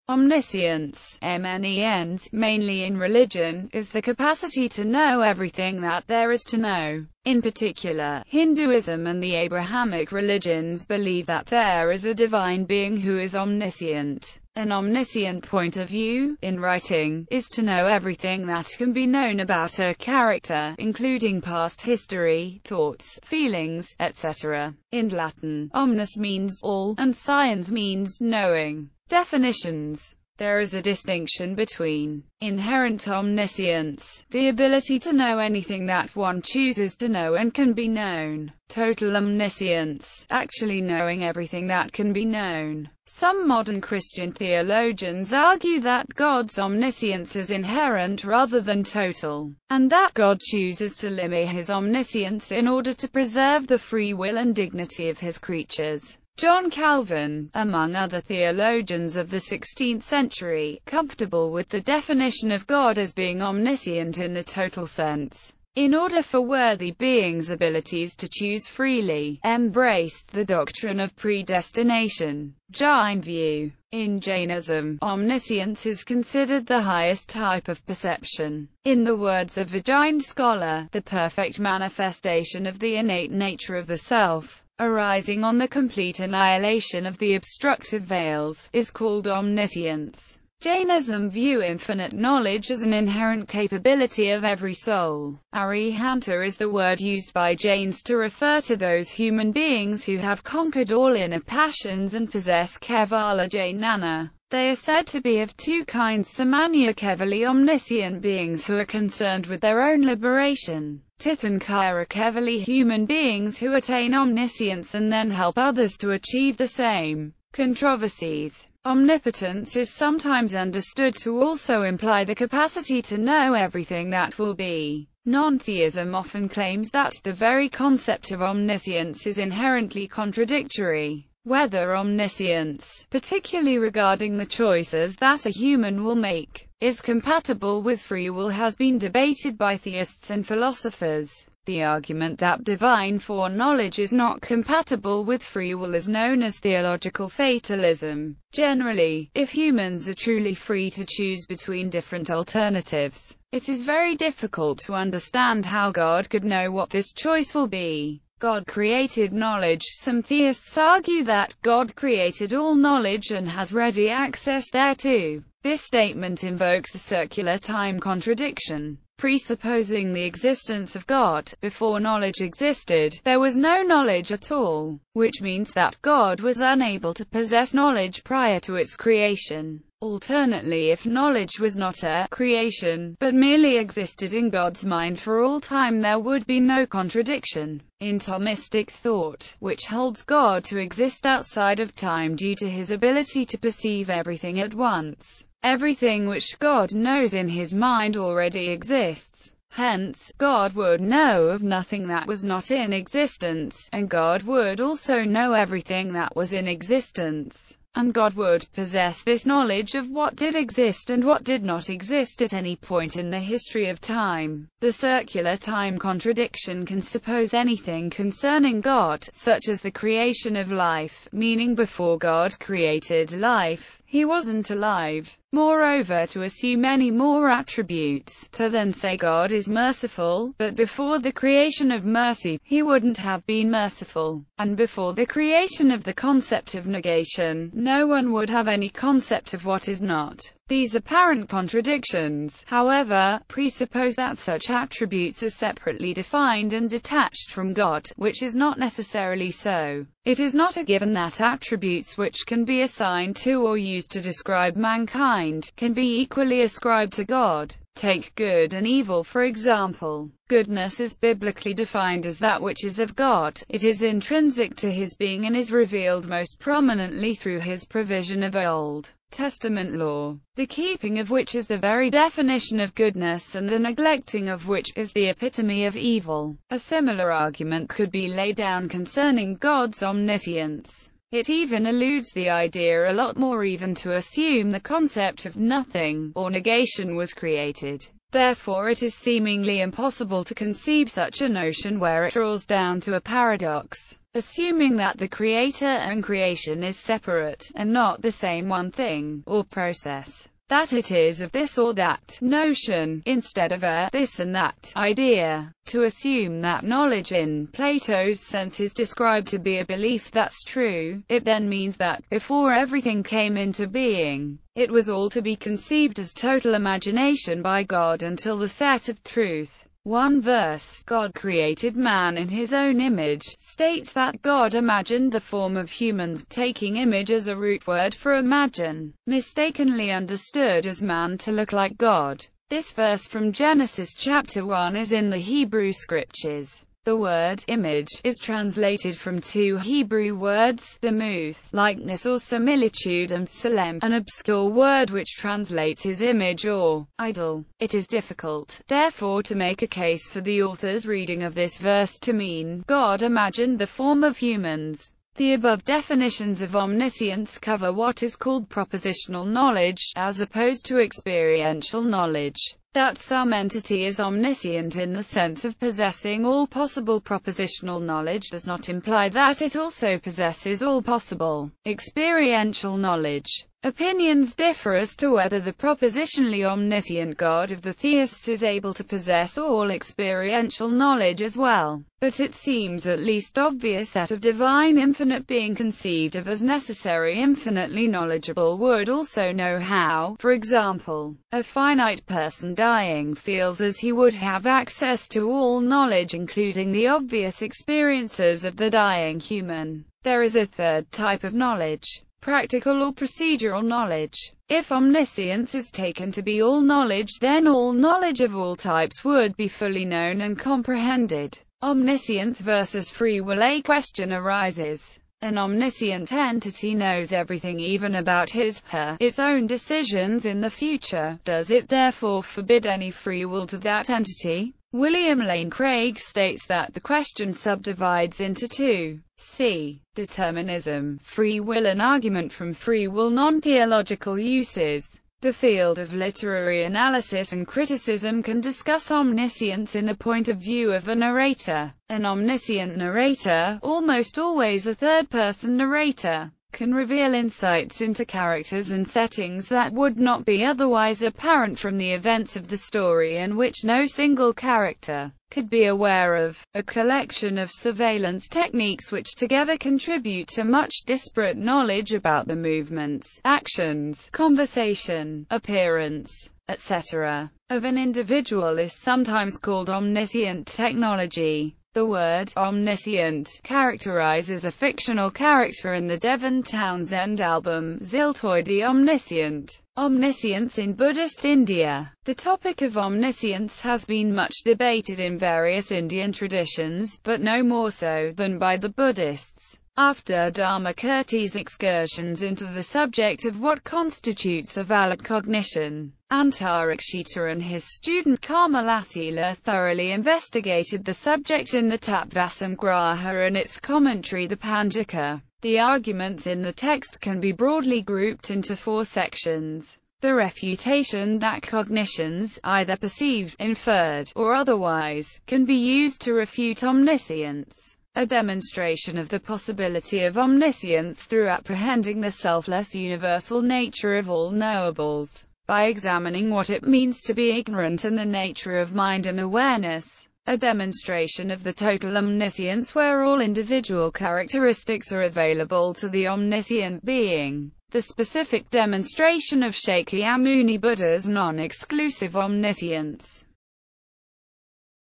Omniscience, {.~.MNENs), mainly in religion, is the capacity to know everything that there is to know. In particular, Hinduism and the Abrahamic religions believe that there is a divine being who is omniscient. An omniscient point of view, in writing, is to know everything that can be known about a character, including past history, thoughts, feelings, etc. In Latin, omnis means all, and science means knowing. Definitions. There is a distinction between inherent omniscience, the ability to know anything that one chooses to know and can be known; total omniscience, actually knowing everything that can be known. Some modern Christian theologians argue that God's omniscience is inherent rather than total, and that God chooses to limit his omniscience in order to preserve the free will and dignity of his creatures. John Calvin, among other theologians of the 16th century, comfortable with the definition of God as being omniscient in the total sense, in order for worthy beings' abilities to choose freely, embraced the doctrine of predestination. Jain view. In Jainism, omniscience is considered the highest type of perception. In the words of a Jain scholar, the perfect manifestation of the innate nature of the self, arising on the complete annihilation of the obstructive veils, is called omniscience. Jainism view infinite knowledge as an inherent capability of every soul. Arihanta is the word used by Jains to refer to those human beings who have conquered all inner passions and possess Kevala Jnana. They are said to be of two kinds: Samanya Kevali, omniscient beings who are concerned with their own liberation; Tirthankara Kevali, human beings who attain omniscience and then help others to achieve the same. Controversies. Omnipotence is sometimes understood to also imply the capacity to know everything that will be. Non-theism often claims that the very concept of omniscience is inherently contradictory. Whether omniscience, particularly regarding the choices that a human will make, is compatible with free will has been debated by theists and philosophers. The argument that divine foreknowledge is not compatible with free will is known as theological fatalism. Generally, if humans are truly free to choose between different alternatives, it is very difficult to understand how God could know what this choice will be. God created knowledge. Some theists argue that God created all knowledge and has ready access thereto. This statement invokes a circular time contradiction. Presupposing the existence of God, before knowledge existed, there was no knowledge at all, which means that God was unable to possess knowledge prior to its creation. Alternately, if knowledge was not a creation, but merely existed in God's mind for all time, there would be no contradiction. In Thomistic thought, which holds God to exist outside of time due to his ability to perceive everything at once, everything which God knows in his mind already exists. Hence, God would know of nothing that was not in existence, and God would also know everything that was in existence. And God would possess this knowledge of what did exist and what did not exist at any point in the history of time. The circular time contradiction can suppose anything concerning God, such as the creation of life, meaning before God created life, he wasn't alive. Moreover, to assume any more attributes, to then say God is merciful, but before the creation of mercy, he wouldn't have been merciful. And before the creation of the concept of negation, no one would have any concept of what is not. These apparent contradictions, however, presuppose that such attributes are separately defined and detached from God, which is not necessarily so. It is not a given that attributes which can be assigned to or used to describe mankind, can be equally ascribed to God. Take good and evil for example. Goodness is biblically defined as that which is of God. It is intrinsic to his being and is revealed most prominently through his provision of Old Testament law, the keeping of which is the very definition of goodness and the neglecting of which is the epitome of evil. A similar argument could be laid down concerning God's omniscience. It even eludes the idea a lot more even to assume the concept of nothing, or negation was created. Therefore it is seemingly impossible to conceive such a notion where it draws down to a paradox. assuming that the creator and creation is separate, and not the same one thing, or process. That it is of this or that notion, instead of a this and that idea. To assume that knowledge in Plato's sense is described to be a belief that's true, it then means that, before everything came into being, it was all to be conceived as total imagination by God until the set of truth. One verse, God created man in his own image, states that God imagined the form of humans, taking image as a root word for imagine, mistakenly understood as man to look like God. This verse from Genesis chapter 1 is in the Hebrew scriptures. The word image is translated from two Hebrew words, demuth, likeness or similitude, and tselem, an obscure word which translates as image or idol. It is difficult, therefore, to make a case for the author's reading of this verse to mean God imagined the form of humans. The above definitions of omniscience cover what is called propositional knowledge, as opposed to experiential knowledge. That some entity is omniscient in the sense of possessing all possible propositional knowledge does not imply that it also possesses all possible experiential knowledge. Opinions differ as to whether the propositionally omniscient God of the theists is able to possess all experiential knowledge as well, but it seems at least obvious that a divine infinite being conceived of as necessary infinitely knowledgeable would also know how. For example, a finite person dying feels as he would have access to all knowledge, including the obvious experiences of the dying human. There is a third type of knowledge, practical or procedural knowledge. If omniscience is taken to be all knowledge, then all knowledge of all types would be fully known and comprehended. Omniscience versus free will. A question arises. An omniscient entity knows everything, even about its own decisions in the future. Does it therefore forbid any free will to that entity? William Lane Craig states that the question subdivides into two. C. Determinism, free will. An argument from free will. Non-theological uses. The field of literary analysis and criticism can discuss omniscience in the point of view of a narrator. An omniscient narrator, almost always a third-person narrator, can reveal insights into characters and settings that would not be otherwise apparent from the events of the story, and which no single character could be aware of. A collection of surveillance techniques which together contribute to much disparate knowledge about the movements, actions, conversation, appearance, etc. of an individual is sometimes called omniscient technology. The word omniscient characterizes a fictional character in the Devon Townsend album Ziltoid the Omniscient. Omniscience in Buddhist India. The topic of omniscience has been much debated in various Indian traditions, but no more so than by the Buddhists. After Dharmakirti's excursions into the subject of what constitutes a valid cognition, Antarikshita and his student Kamalasila thoroughly investigated the subject in the Tapvasamgraha and its commentary the Panjika. The arguments in the text can be broadly grouped into four sections. The refutation that cognitions, either perceived, inferred, or otherwise, can be used to refute omniscience. A demonstration of the possibility of omniscience through apprehending the selfless universal nature of all knowables, by examining what it means to be ignorant and the nature of mind and awareness. A demonstration of the total omniscience where all individual characteristics are available to the omniscient being. The specific demonstration of Shakyamuni Buddha's non-exclusive omniscience.